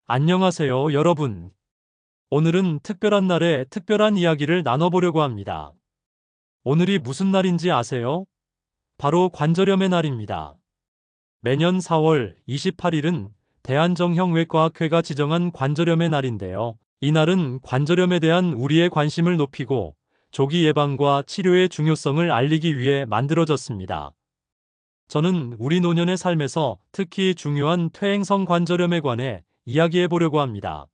안녕하세요, 여러분. 오늘은 특별한 날에 특별한 이야기를 나눠보려고 합니다. 오늘이 무슨 날인지 아세요? 바로 관절염의 날입니다. 매년 4월 28일은 대한정형외과학회가 지정한 관절염의 날인데요. 이날은 관절염에 대한 우리의 관심을 높이고 조기 예방과 치료의 중요성을 알리기 위해 만들어졌습니다. 저는 우리 노년의 삶에서 특히 중요한 퇴행성 관절염에 관해 이야기해 보려고 합니다.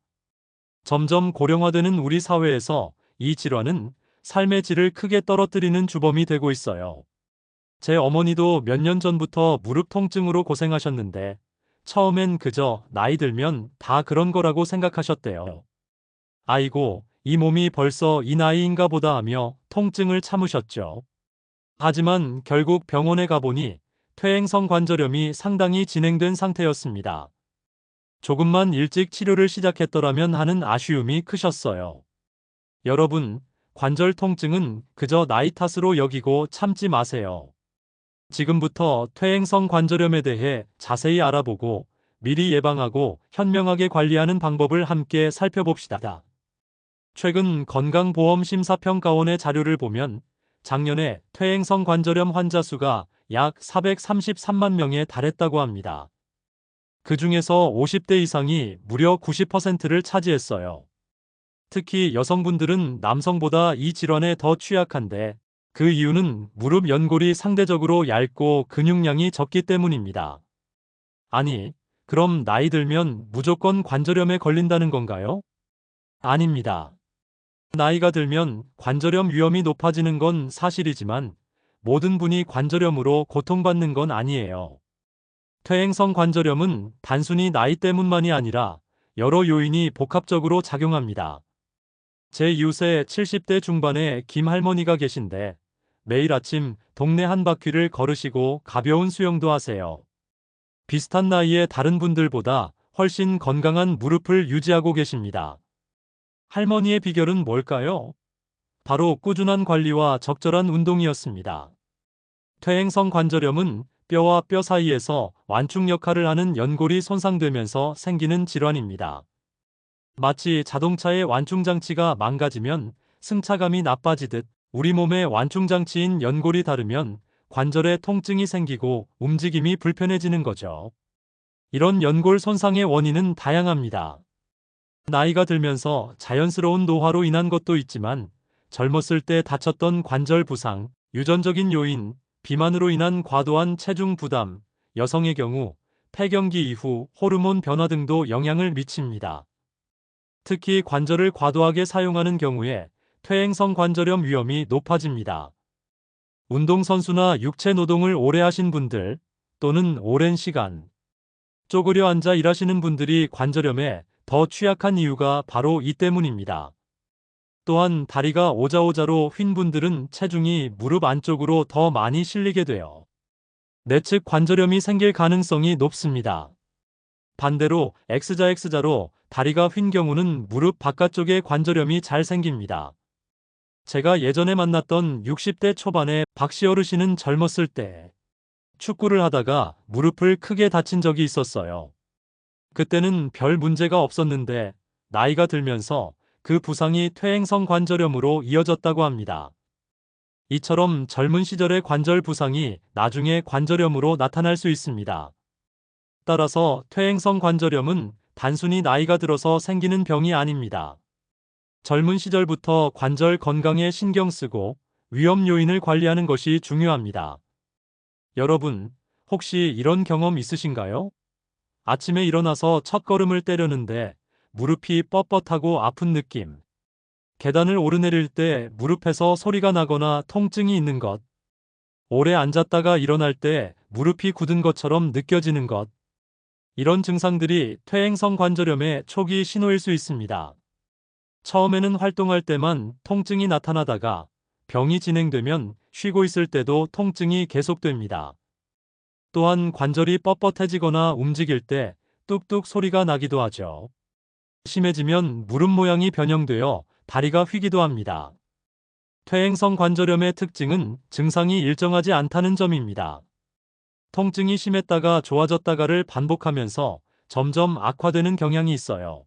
점점 고령화되는 우리 사회에서 이 질환은 삶의 질을 크게 떨어뜨리는 주범이 되고 있어요. 제 어머니도 몇 년 전부터 무릎 통증으로 고생하셨는데 처음엔 그저 나이 들면 다 그런 거라고 생각하셨대요. 아이고, 이 몸이 벌써 이 나이인가 보다 하며 통증을 참으셨죠. 하지만 결국 병원에 가보니 퇴행성 관절염이 상당히 진행된 상태였습니다. 조금만 일찍 치료를 시작했더라면 하는 아쉬움이 크셨어요. 여러분, 관절 통증은 그저 나이 탓으로 여기고 참지 마세요. 지금부터 퇴행성 관절염에 대해 자세히 알아보고 미리 예방하고 현명하게 관리하는 방법을 함께 살펴봅시다. 최근 건강보험심사평가원의 자료를 보면 작년에 퇴행성 관절염 환자 수가 약 433만 명에 달했다고 합니다. 그 중에서 50대 이상이 무려 90%를 차지했어요. 특히 여성분들은 남성보다 이 질환에 더 취약한데 그 이유는 무릎 연골이 상대적으로 얇고 근육량이 적기 때문입니다. 아니, 그럼 나이 들면 무조건 관절염에 걸린다는 건가요? 아닙니다. 나이가 들면 관절염 위험이 높아지는 건 사실이지만 모든 분이 관절염으로 고통받는 건 아니에요. 퇴행성 관절염은 단순히 나이 때문만이 아니라 여러 요인이 복합적으로 작용합니다. 제 이웃에 70대 중반의 김 할머니가 계신데 매일 아침 동네 한 바퀴를 걸으시고 가벼운 수영도 하세요. 비슷한 나이의 다른 분들보다 훨씬 건강한 무릎을 유지하고 계십니다. 할머니의 비결은 뭘까요? 바로 꾸준한 관리와 적절한 운동이었습니다. 퇴행성 관절염은 뼈와 뼈 사이에서 완충 역할을 하는 연골이 손상되면서 생기는 질환입니다. 마치 자동차의 완충장치가 망가지면 승차감이 나빠지듯 우리 몸의 완충장치인 연골이 다르면 관절에 통증이 생기고 움직임이 불편해지는 거죠. 이런 연골 손상의 원인은 다양합니다. 나이가 들면서 자연스러운 노화로 인한 것도 있지만 젊었을 때 다쳤던 관절 부상, 유전적인 요인, 비만으로 인한 과도한 체중 부담, 여성의 경우 폐경기 이후 호르몬 변화 등도 영향을 미칩니다. 특히 관절을 과도하게 사용하는 경우에 퇴행성 관절염 위험이 높아집니다. 운동선수나 육체 노동을 오래 하신 분들 또는 오랜 시간 쪼그려 앉아 일하시는 분들이 관절염에 더 취약한 이유가 바로 이 때문입니다. 또한 다리가 오자오자로 휜 분들은 체중이 무릎 안쪽으로 더 많이 실리게 돼요. 내측 관절염이 생길 가능성이 높습니다. 반대로 X자로 다리가 휜 경우는 무릎 바깥쪽에 관절염이 잘 생깁니다. 제가 예전에 만났던 60대 초반의 박씨 어르신은 젊었을 때 축구를 하다가 무릎을 크게 다친 적이 있었어요. 그때는 별 문제가 없었는데 나이가 들면서 그 부상이 퇴행성 관절염으로 이어졌다고 합니다. 이처럼 젊은 시절의 관절 부상이 나중에 관절염으로 나타날 수 있습니다. 따라서 퇴행성 관절염은 단순히 나이가 들어서 생기는 병이 아닙니다. 젊은 시절부터 관절 건강에 신경 쓰고 위험 요인을 관리하는 것이 중요합니다. 여러분, 혹시 이런 경험 있으신가요? 아침에 일어나서 첫걸음을 떼려는데 무릎이 뻣뻣하고 아픈 느낌. 계단을 오르내릴 때 무릎에서 소리가 나거나 통증이 있는 것. 오래 앉았다가 일어날 때 무릎이 굳은 것처럼 느껴지는 것. 이런 증상들이 퇴행성 관절염의 초기 신호일 수 있습니다. 처음에는 활동할 때만 통증이 나타나다가 병이 진행되면 쉬고 있을 때도 통증이 계속됩니다. 또한 관절이 뻣뻣해지거나 움직일 때 뚝뚝 소리가 나기도 하죠. 심해지면 무릎 모양이 변형되어 다리가 휘기도 합니다. 퇴행성 관절염의 특징은 증상이 일정하지 않다는 점입니다. 통증이 심했다가 좋아졌다가를 반복하면서 점점 악화되는 경향이 있어요.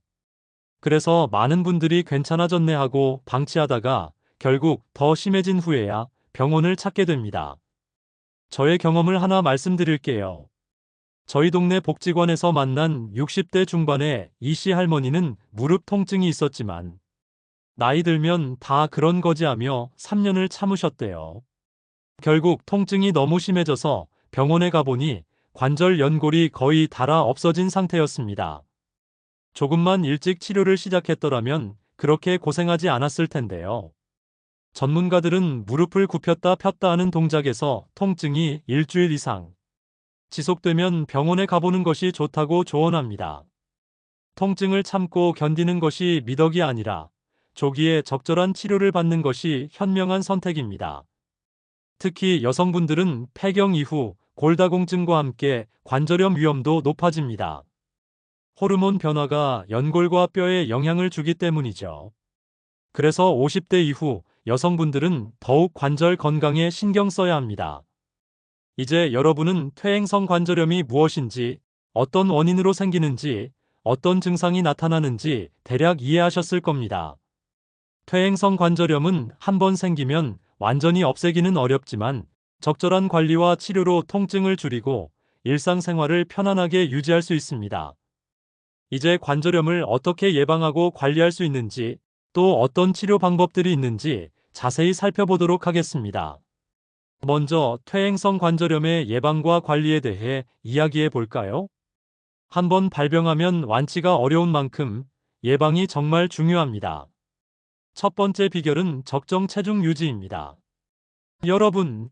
그래서 많은 분들이 괜찮아졌네 하고 방치하다가 결국 더 심해진 후에야 병원을 찾게 됩니다. 저의 경험을 하나 말씀드릴게요. 저희 동네 복지관에서 만난 60대 중반의 이씨 할머니는 무릎 통증이 있었지만 나이 들면 다 그런 거지 하며 3년을 참으셨대요. 결국 통증이 너무 심해져서 병원에 가보니 관절 연골이 거의 닳아 없어진 상태였습니다. 조금만 일찍 치료를 시작했더라면 그렇게 고생하지 않았을 텐데요. 전문가들은 무릎을 굽혔다 폈다 하는 동작에서 통증이 일주일 이상 지속되면 병원에 가보는 것이 좋다고 조언합니다. 통증을 참고 견디는 것이 미덕이 아니라 조기에 적절한 치료를 받는 것이 현명한 선택입니다. 특히 여성분들은 폐경 이후 골다공증과 함께 관절염 위험도 높아집니다. 호르몬 변화가 연골과 뼈에 영향을 주기 때문이죠. 그래서 50대 이후 여성분들은 더욱 관절 건강에 신경 써야 합니다. 이제 여러분은 퇴행성 관절염이 무엇인지, 어떤 원인으로 생기는지, 어떤 증상이 나타나는지 대략 이해하셨을 겁니다. 퇴행성 관절염은 한번 생기면 완전히 없애기는 어렵지만 적절한 관리와 치료로 통증을 줄이고 일상생활을 편안하게 유지할 수 있습니다. 이제 관절염을 어떻게 예방하고 관리할 수 있는지, 또 어떤 치료 방법들이 있는지 자세히 살펴보도록 하겠습니다. 먼저 퇴행성 관절염의 예방과 관리에 대해 이야기해 볼까요? 한번 발병하면 완치가 어려운 만큼 예방이 정말 중요합니다. 첫 번째 비결은 적정 체중 유지입니다. 여러분,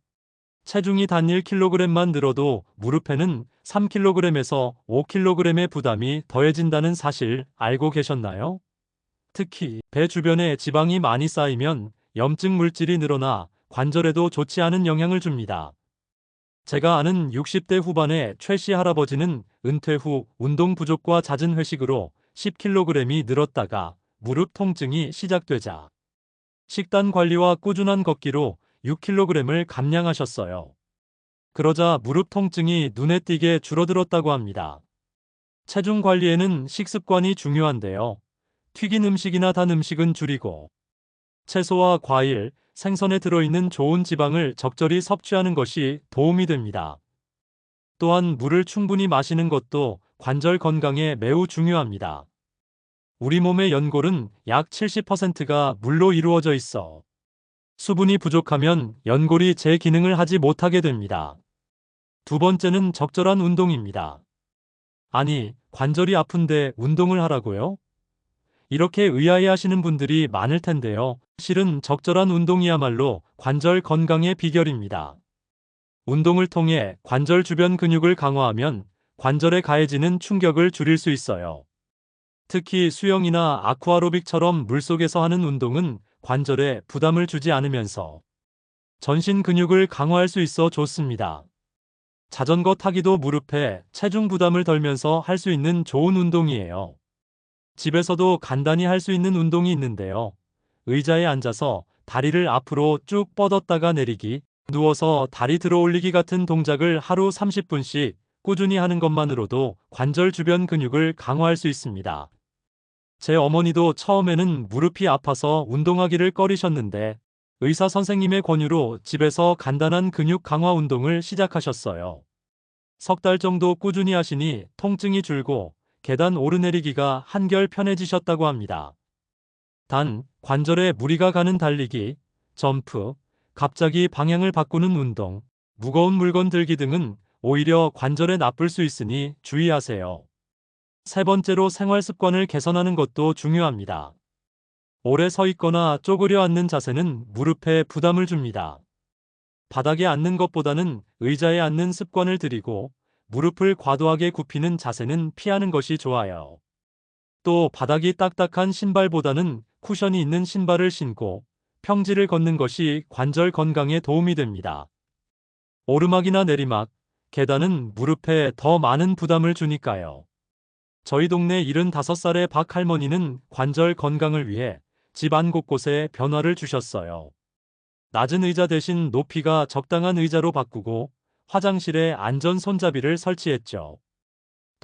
체중이 단 1kg만 늘어도 무릎에는 3kg에서 5kg의 부담이 더해진다는 사실 알고 계셨나요? 특히 배 주변에 지방이 많이 쌓이면 염증 물질이 늘어나 관절에도 좋지 않은 영향을 줍니다. 제가 아는 60대 후반의 최 씨 할아버지는 은퇴 후 운동 부족과 잦은 회식으로 10kg이 늘었다가 무릎 통증이 시작되자 식단 관리와 꾸준한 걷기로 6kg을 감량하셨어요. 그러자 무릎 통증이 눈에 띄게 줄어들었다고 합니다. 체중 관리에는 식습관이 중요한데요. 튀긴 음식이나 단 음식은 줄이고 채소와 과일, 생선에 들어있는 좋은 지방을 적절히 섭취하는 것이 도움이 됩니다. 또한 물을 충분히 마시는 것도 관절 건강에 매우 중요합니다. 우리 몸의 연골은 약 70%가 물로 이루어져 있어 수분이 부족하면 연골이 제 기능을 하지 못하게 됩니다. 두 번째는 적절한 운동입니다. 아니, 관절이 아픈데 운동을 하라고요? 이렇게 의아해 하시는 분들이 많을 텐데요. 실은 적절한 운동이야말로 관절 건강의 비결입니다. 운동을 통해 관절 주변 근육을 강화하면 관절에 가해지는 충격을 줄일 수 있어요. 특히 수영이나 아쿠아로빅처럼 물속에서 하는 운동은 관절에 부담을 주지 않으면서 전신 근육을 강화할 수 있어 좋습니다. 자전거 타기도 무릎에 체중 부담을 덜면서 할 수 있는 좋은 운동이에요. 집에서도 간단히 할 수 있는 운동이 있는데요. 의자에 앉아서 다리를 앞으로 쭉 뻗었다가 내리기, 누워서 다리 들어 올리기 같은 동작을 하루 30분씩 꾸준히 하는 것만으로도 관절 주변 근육을 강화할 수 있습니다. 제 어머니도 처음에는 무릎이 아파서 운동하기를 꺼리셨는데 의사 선생님의 권유로 집에서 간단한 근육 강화 운동을 시작하셨어요. 석 달 정도 꾸준히 하시니 통증이 줄고 계단 오르내리기가 한결 편해지셨다고 합니다. 단, 관절에 무리가 가는 달리기, 점프, 갑자기 방향을 바꾸는 운동, 무거운 물건 들기 등은 오히려 관절에 나쁠 수 있으니 주의하세요. 세 번째로 생활 습관을 개선하는 것도 중요합니다. 오래 서 있거나 쪼그려 앉는 자세는 무릎에 부담을 줍니다. 바닥에 앉는 것보다는 의자에 앉는 습관을 들이고 무릎을 과도하게 굽히는 자세는 피하는 것이 좋아요. 또 바닥이 딱딱한 신발보다는 쿠션이 있는 신발을 신고 평지를 걷는 것이 관절 건강에 도움이 됩니다. 오르막이나 내리막, 계단은 무릎에 더 많은 부담을 주니까요. 저희 동네 75살의 박 할머니는 관절 건강을 위해 집안 곳곳에 변화를 주셨어요. 낮은 의자 대신 높이가 적당한 의자로 바꾸고 화장실에 안전 손잡이를 설치했죠.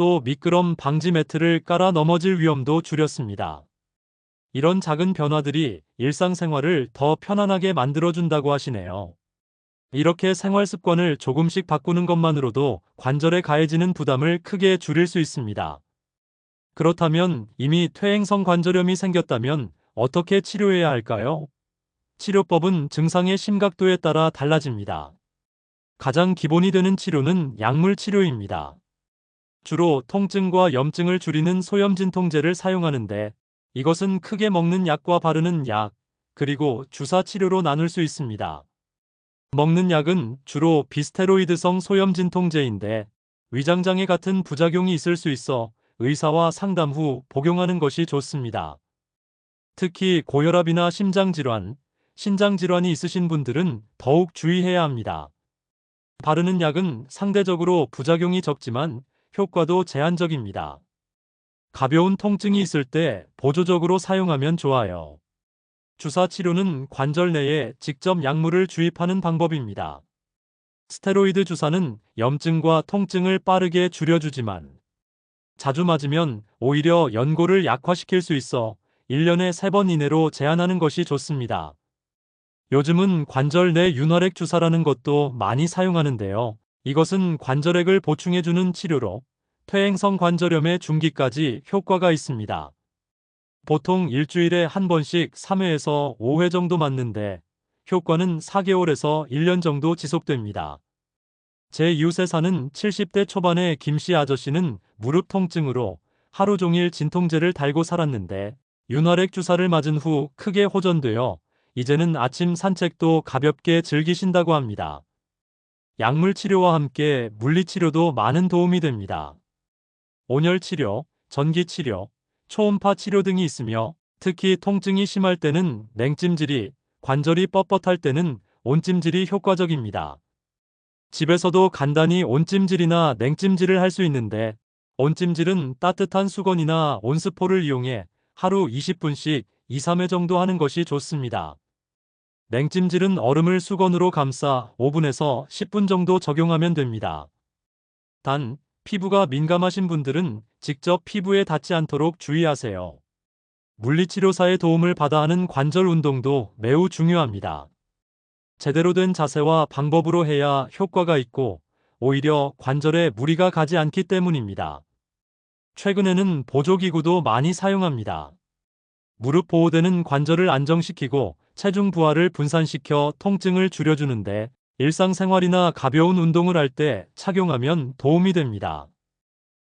또 미끄럼 방지 매트를 깔아 넘어질 위험도 줄였습니다. 이런 작은 변화들이 일상생활을 더 편안하게 만들어준다고 하시네요. 이렇게 생활 습관을 조금씩 바꾸는 것만으로도 관절에 가해지는 부담을 크게 줄일 수 있습니다. 그렇다면 이미 퇴행성 관절염이 생겼다면 어떻게 치료해야 할까요? 치료법은 증상의 심각도에 따라 달라집니다. 가장 기본이 되는 치료는 약물 치료입니다. 주로 통증과 염증을 줄이는 소염진통제를 사용하는데, 이것은 크게 먹는 약과 바르는 약, 그리고 주사 치료로 나눌 수 있습니다. 먹는 약은 주로 비스테로이드성 소염진통제인데, 위장장애 같은 부작용이 있을 수 있어 의사와 상담 후 복용하는 것이 좋습니다. 특히 고혈압이나 심장질환, 신장질환이 있으신 분들은 더욱 주의해야 합니다. 바르는 약은 상대적으로 부작용이 적지만 효과도 제한적입니다. 가벼운 통증이 있을 때 보조적으로 사용하면 좋아요. 주사 치료는 관절 내에 직접 약물을 주입하는 방법입니다. 스테로이드 주사는 염증과 통증을 빠르게 줄여주지만 자주 맞으면 오히려 연골을 약화시킬 수 있어 1년에 3번 이내로 제한하는 것이 좋습니다. 요즘은 관절 내 윤활액 주사라는 것도 많이 사용하는데요. 이것은 관절액을 보충해주는 치료로 퇴행성 관절염의 중기까지 효과가 있습니다. 보통 일주일에 한 번씩 3회에서 5회 정도 맞는데 효과는 4개월에서 1년 정도 지속됩니다. 제 이웃에 사는 70대 초반의 김씨 아저씨는 무릎 통증으로 하루 종일 진통제를 달고 살았는데 윤활액 주사를 맞은 후 크게 호전되어 이제는 아침 산책도 가볍게 즐기신다고 합니다. 약물 치료와 함께 물리 치료도 많은 도움이 됩니다. 온열 치료, 전기 치료, 초음파 치료 등이 있으며 특히 통증이 심할 때는 냉찜질이, 관절이 뻣뻣할 때는 온찜질이 효과적입니다. 집에서도 간단히 온찜질이나 냉찜질을 할 수 있는데 온찜질은 따뜻한 수건이나 온스포를 이용해 하루 20분씩 2, 3회 정도 하는 것이 좋습니다. 냉찜질은 얼음을 수건으로 감싸 5분에서 10분 정도 적용하면 됩니다. 단, 피부가 민감하신 분들은 직접 피부에 닿지 않도록 주의하세요. 물리치료사의 도움을 받아 하는 관절 운동도 매우 중요합니다. 제대로 된 자세와 방법으로 해야 효과가 있고 오히려 관절에 무리가 가지 않기 때문입니다. 최근에는 보조기구도 많이 사용합니다. 무릎 보호대는 관절을 안정시키고 체중 부하를 분산시켜 통증을 줄여주는데 일상생활이나 가벼운 운동을 할 때 착용하면 도움이 됩니다.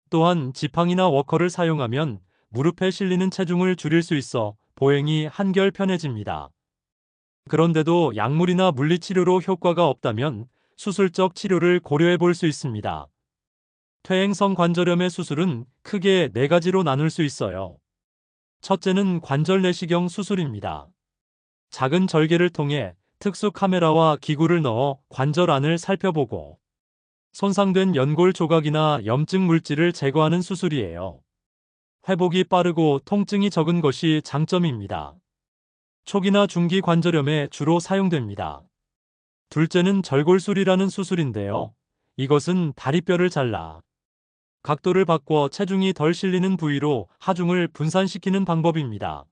또한 지팡이나 워커를 사용하면 무릎에 실리는 체중을 줄일 수 있어 보행이 한결 편해집니다. 그런데도 약물이나 물리치료로 효과가 없다면 수술적 치료를 고려해 볼 수 있습니다. 퇴행성 관절염의 수술은 크게 4가지로 나눌 수 있어요. 첫째는 관절 내시경 수술입니다. 작은 절개를 통해 특수 카메라와 기구를 넣어 관절 안을 살펴보고 손상된 연골 조각이나 염증 물질을 제거하는 수술이에요. 회복이 빠르고 통증이 적은 것이 장점입니다. 초기나 중기 관절염에 주로 사용됩니다. 둘째는 절골술이라는 수술인데요. 이것은 다리뼈를 잘라 각도를 바꿔 체중이 덜 실리는 부위로 하중을 분산시키는 방법입니다.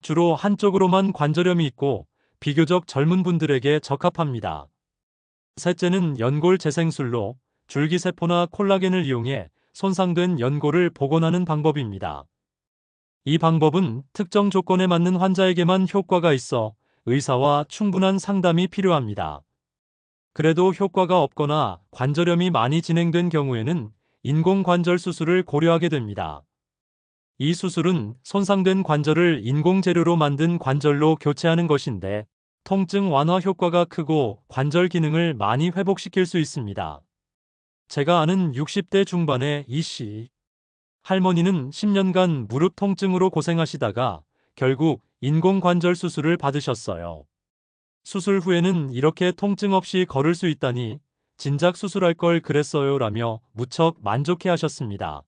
주로 한쪽으로만 관절염이 있고 비교적 젊은 분들에게 적합합니다. 셋째는 연골 재생술로 줄기세포나 콜라겐을 이용해 손상된 연골을 복원하는 방법입니다. 이 방법은 특정 조건에 맞는 환자에게만 효과가 있어 의사와 충분한 상담이 필요합니다. 그래도 효과가 없거나 관절염이 많이 진행된 경우에는 인공관절 수술을 고려하게 됩니다. 이 수술은 손상된 관절을 인공재료로 만든 관절로 교체하는 것인데 통증 완화 효과가 크고 관절 기능을 많이 회복시킬 수 있습니다. 제가 아는 60대 중반의 이씨 할머니는 10년간 무릎 통증으로 고생하시다가 결국 인공관절 수술을 받으셨어요. 수술 후에는 이렇게 통증 없이 걸을 수 있다니 진작 수술할 걸 그랬어요 라며 무척 만족해 하셨습니다.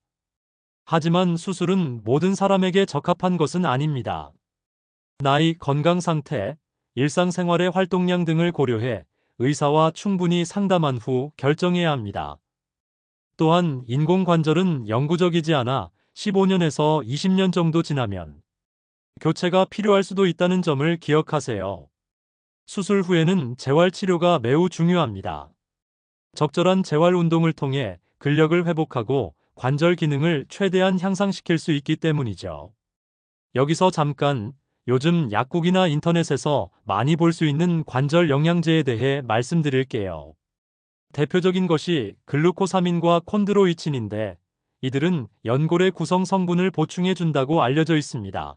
하지만 수술은 모든 사람에게 적합한 것은 아닙니다. 나이, 건강 상태, 일상생활의 활동량 등을 고려해 의사와 충분히 상담한 후 결정해야 합니다. 또한 인공관절은 영구적이지 않아 15년에서 20년 정도 지나면 교체가 필요할 수도 있다는 점을 기억하세요. 수술 후에는 재활치료가 매우 중요합니다. 적절한 재활 운동을 통해 근력을 회복하고 관절 기능을 최대한 향상시킬 수 있기 때문이죠. 여기서 잠깐 요즘 약국이나 인터넷에서 많이 볼 수 있는 관절 영양제에 대해 말씀드릴게요. 대표적인 것이 글루코사민과 콘드로이친인데 이들은 연골의 구성 성분을 보충해 준다고 알려져 있습니다.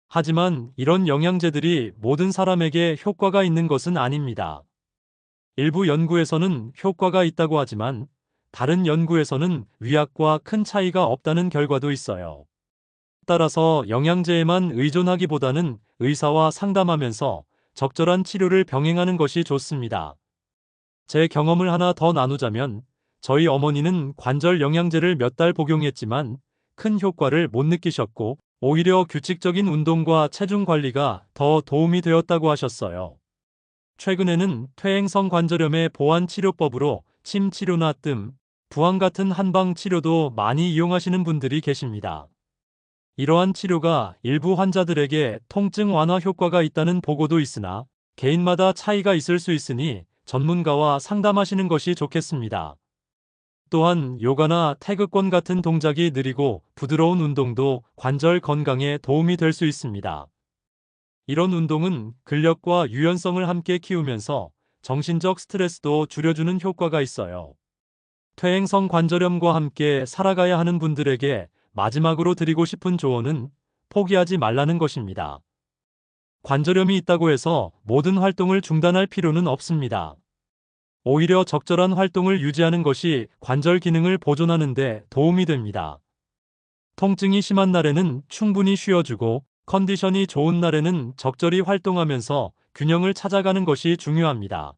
하지만 이런 영양제들이 모든 사람에게 효과가 있는 것은 아닙니다. 일부 연구에서는 효과가 있다고 하지만 다른 연구에서는 위약과 큰 차이가 없다는 결과도 있어요. 따라서 영양제에만 의존하기보다는 의사와 상담하면서 적절한 치료를 병행하는 것이 좋습니다. 제 경험을 하나 더 나누자면 저희 어머니는 관절 영양제를 몇 달 복용했지만 큰 효과를 못 느끼셨고 오히려 규칙적인 운동과 체중 관리가 더 도움이 되었다고 하셨어요. 최근에는 퇴행성 관절염의 보완 치료법으로 침 치료나 뜸, 부항 같은 한방 치료도 많이 이용하시는 분들이 계십니다. 이러한 치료가 일부 환자들에게 통증 완화 효과가 있다는 보고도 있으나 개인마다 차이가 있을 수 있으니 전문가와 상담하시는 것이 좋겠습니다. 또한 요가나 태극권 같은 동작이 느리고 부드러운 운동도 관절 건강에 도움이 될 수 있습니다. 이런 운동은 근력과 유연성을 함께 키우면서 정신적 스트레스도 줄여주는 효과가 있어요. 퇴행성 관절염과 함께 살아가야 하는 분들에게 마지막으로 드리고 싶은 조언은 포기하지 말라는 것입니다. 관절염이 있다고 해서 모든 활동을 중단할 필요는 없습니다. 오히려 적절한 활동을 유지하는 것이 관절 기능을 보존하는 데 도움이 됩니다. 통증이 심한 날에는 충분히 쉬어주고 컨디션이 좋은 날에는 적절히 활동하면서 균형을 찾아가는 것이 중요합니다.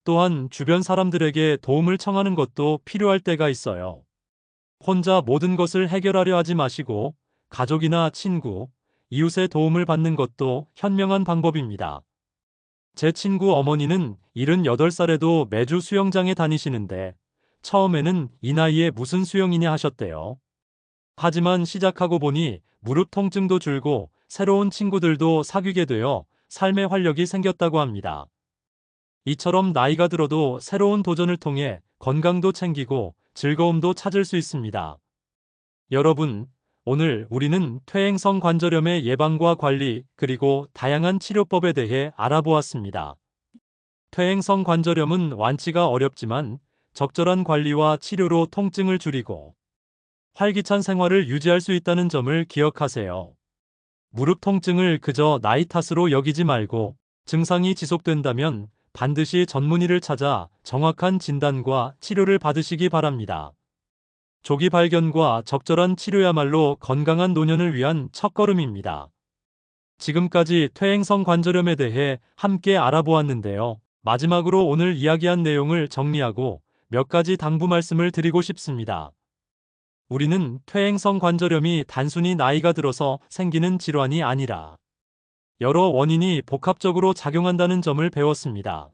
또한 주변 사람들에게 도움을 청하는 것도 필요할 때가 있어요. 혼자 모든 것을 해결하려 하지 마시고 가족이나 친구, 이웃의 도움을 받는 것도 현명한 방법입니다. 제 친구 어머니는 78살에도 매주 수영장에 다니시는데 처음에는 이 나이에 무슨 수영이냐 하셨대요. 하지만 시작하고 보니 무릎 통증도 줄고 새로운 친구들도 사귀게 되어 삶의 활력이 생겼다고 합니다. 이처럼 나이가 들어도 새로운 도전을 통해 건강도 챙기고 즐거움도 찾을 수 있습니다. 여러분, 오늘 우리는 퇴행성 관절염의 예방과 관리, 그리고 다양한 치료법에 대해 알아보았습니다. 퇴행성 관절염은 완치가 어렵지만 적절한 관리와 치료로 통증을 줄이고 활기찬 생활을 유지할 수 있다는 점을 기억하세요. 무릎 통증을 그저 나이 탓으로 여기지 말고 증상이 지속된다면 반드시 전문의를 찾아 정확한 진단과 치료를 받으시기 바랍니다. 조기 발견과 적절한 치료야말로 건강한 노년을 위한 첫걸음입니다. 지금까지 퇴행성 관절염에 대해 함께 알아보았는데요. 마지막으로 오늘 이야기한 내용을 정리하고 몇 가지 당부 말씀을 드리고 싶습니다. 우리는 퇴행성 관절염이 단순히 나이가 들어서 생기는 질환이 아니라 여러 원인이 복합적으로 작용한다는 점을 배웠습니다.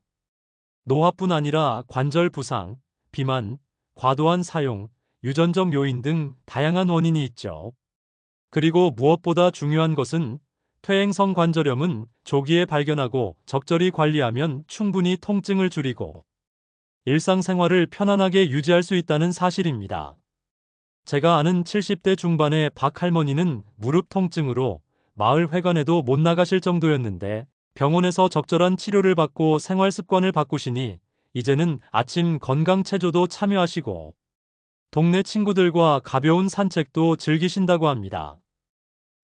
노화뿐 아니라 관절 부상, 비만, 과도한 사용, 유전적 요인 등 다양한 원인이 있죠. 그리고 무엇보다 중요한 것은 퇴행성 관절염은 조기에 발견하고 적절히 관리하면 충분히 통증을 줄이고 일상생활을 편안하게 유지할 수 있다는 사실입니다. 제가 아는 70대 중반의 박 할머니는 무릎 통증으로 마을 회관에도 못 나가실 정도였는데 병원에서 적절한 치료를 받고 생활 습관을 바꾸시니 이제는 아침 건강 체조도 참여하시고 동네 친구들과 가벼운 산책도 즐기신다고 합니다.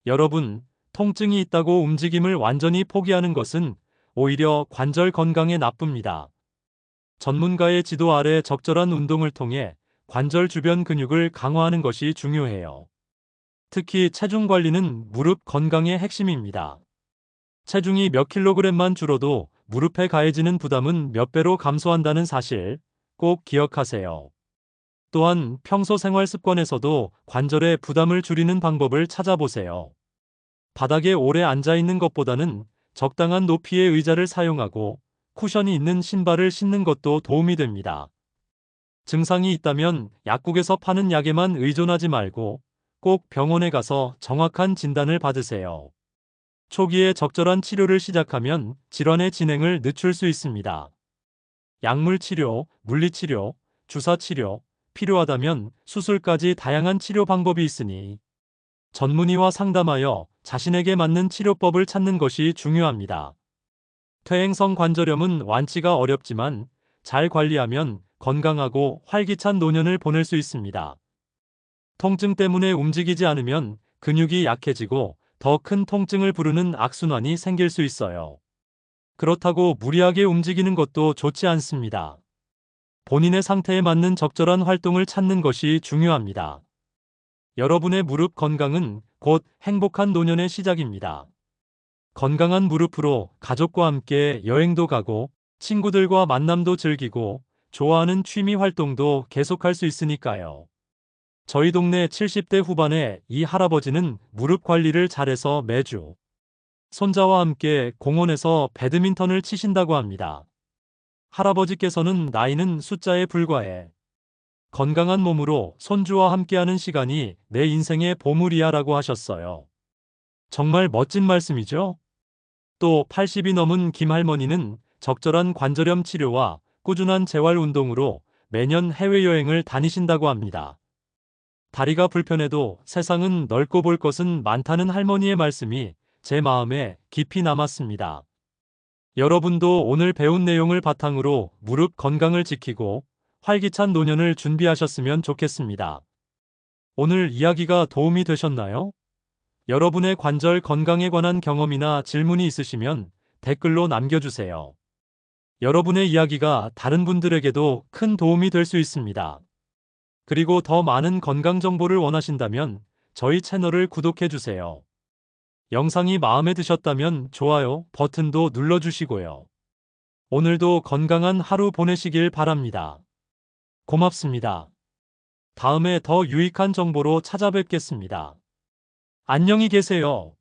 여러분, 통증이 있다고 움직임을 완전히 포기하는 것은 오히려 관절 건강에 나쁩니다. 전문가의 지도 아래 적절한 운동을 통해 관절 주변 근육을 강화하는 것이 중요해요. 특히 체중 관리는 무릎 건강의 핵심입니다. 체중이 몇 킬로그램만 줄어도 무릎에 가해지는 부담은 몇 배로 감소한다는 사실 꼭 기억하세요. 또한 평소 생활 습관에서도 관절의 부담을 줄이는 방법을 찾아보세요. 바닥에 오래 앉아 있는 것보다는 적당한 높이의 의자를 사용하고 쿠션이 있는 신발을 신는 것도 도움이 됩니다. 증상이 있다면 약국에서 파는 약에만 의존하지 말고 꼭 병원에 가서 정확한 진단을 받으세요. 초기에 적절한 치료를 시작하면 질환의 진행을 늦출 수 있습니다. 약물 치료, 물리치료, 주사 치료, 필요하다면 수술까지 다양한 치료 방법이 있으니 전문의와 상담하여 자신에게 맞는 치료법을 찾는 것이 중요합니다. 퇴행성 관절염은 완치가 어렵지만 잘 관리하면 건강하고 활기찬 노년을 보낼 수 있습니다. 통증 때문에 움직이지 않으면 근육이 약해지고 더 큰 통증을 부르는 악순환이 생길 수 있어요. 그렇다고 무리하게 움직이는 것도 좋지 않습니다. 본인의 상태에 맞는 적절한 활동을 찾는 것이 중요합니다. 여러분의 무릎 건강은 곧 행복한 노년의 시작입니다. 건강한 무릎으로 가족과 함께 여행도 가고 친구들과 만남도 즐기고 좋아하는 취미 활동도 계속할 수 있으니까요. 저희 동네 70대 후반의 이 할아버지는 무릎 관리를 잘해서 매주 손자와 함께 공원에서 배드민턴을 치신다고 합니다. 할아버지께서는 나이는 숫자에 불과해 건강한 몸으로 손주와 함께하는 시간이 내 인생의 보물이야라고 하셨어요. 정말 멋진 말씀이죠? 또 80이 넘은 김 할머니는 적절한 관절염 치료와 꾸준한 재활 운동으로 매년 해외여행을 다니신다고 합니다. 다리가 불편해도 세상은 넓고 볼 것은 많다는 할머니의 말씀이 제 마음에 깊이 남았습니다. 여러분도 오늘 배운 내용을 바탕으로 무릎 건강을 지키고 활기찬 노년을 준비하셨으면 좋겠습니다. 오늘 이야기가 도움이 되셨나요? 여러분의 관절 건강에 관한 경험이나 질문이 있으시면 댓글로 남겨주세요. 여러분의 이야기가 다른 분들에게도 큰 도움이 될 수 있습니다. 그리고 더 많은 건강 정보를 원하신다면 저희 채널을 구독해주세요. 영상이 마음에 드셨다면 좋아요 버튼도 눌러주시고요. 오늘도 건강한 하루 보내시길 바랍니다. 고맙습니다. 다음에 더 유익한 정보로 찾아뵙겠습니다. 안녕히 계세요.